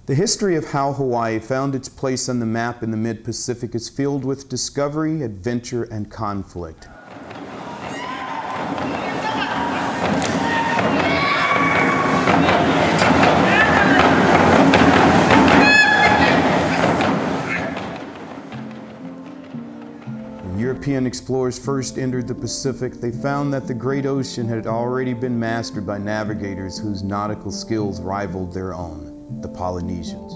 The history of how Hawaii found its place on the map in the mid-Pacific is filled with discovery, adventure, and conflict. When European explorers first entered the Pacific, they found that the great ocean had already been mastered by navigators whose nautical skills rivaled their own. The Polynesians.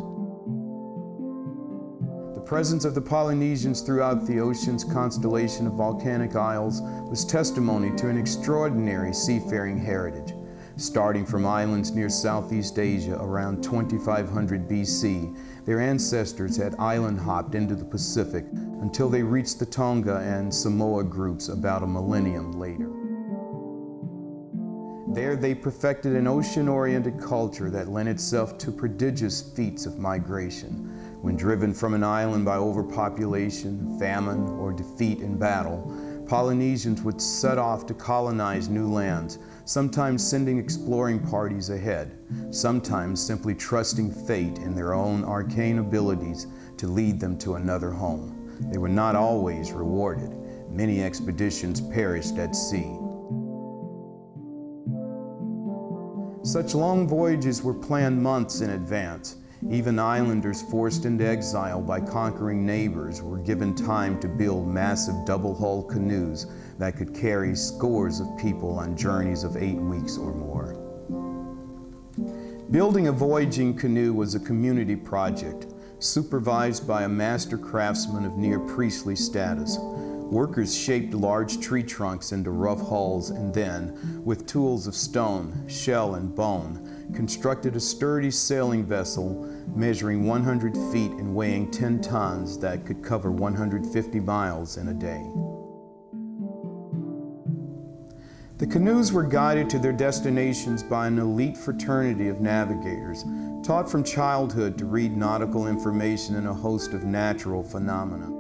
The presence of the Polynesians throughout the ocean's constellation of volcanic isles was testimony to an extraordinary seafaring heritage. Starting from islands near Southeast Asia around 2500 BC, their ancestors had island hopped into the Pacific until they reached the Tonga and Samoa groups about a millennium later. There they perfected an ocean-oriented culture that lent itself to prodigious feats of migration. When driven from an island by overpopulation, famine, or defeat in battle, Polynesians would set off to colonize new lands, sometimes sending exploring parties ahead, sometimes simply trusting fate in their own arcane abilities to lead them to another home. They were not always rewarded. Many expeditions perished at sea. Such long voyages were planned months in advance. Even islanders forced into exile by conquering neighbors were given time to build massive double-hull canoes that could carry scores of people on journeys of 8 weeks or more. Building a voyaging canoe was a community project, supervised by a master craftsman of near priestly status. Workers shaped large tree trunks into rough hulls and then, with tools of stone, shell, and bone, constructed a sturdy sailing vessel measuring 100 feet and weighing 10 tons that could cover 150 miles in a day. The canoes were guided to their destinations by an elite fraternity of navigators, taught from childhood to read nautical information in a host of natural phenomena.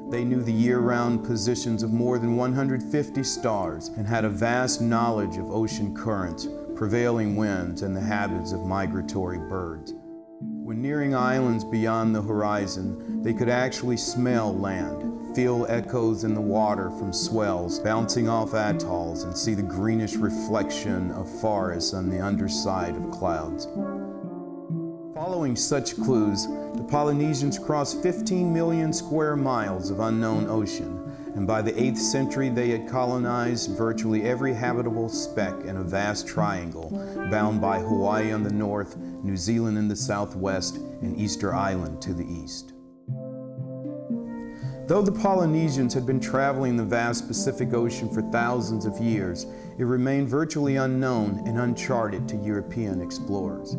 They knew the year-round positions of more than 150 stars and had a vast knowledge of ocean currents, prevailing winds, and the habits of migratory birds. When nearing islands beyond the horizon, they could actually smell land, feel echoes in the water from swells bouncing off atolls, and see the greenish reflection of forests on the underside of clouds. Following such clues, the Polynesians crossed 15 million square miles of unknown ocean, and by the 8th century they had colonized virtually every habitable speck in a vast triangle bound by Hawaii on the north, New Zealand in the southwest, and Easter Island to the east. Though the Polynesians had been traveling the vast Pacific Ocean for thousands of years, it remained virtually unknown and uncharted to European explorers.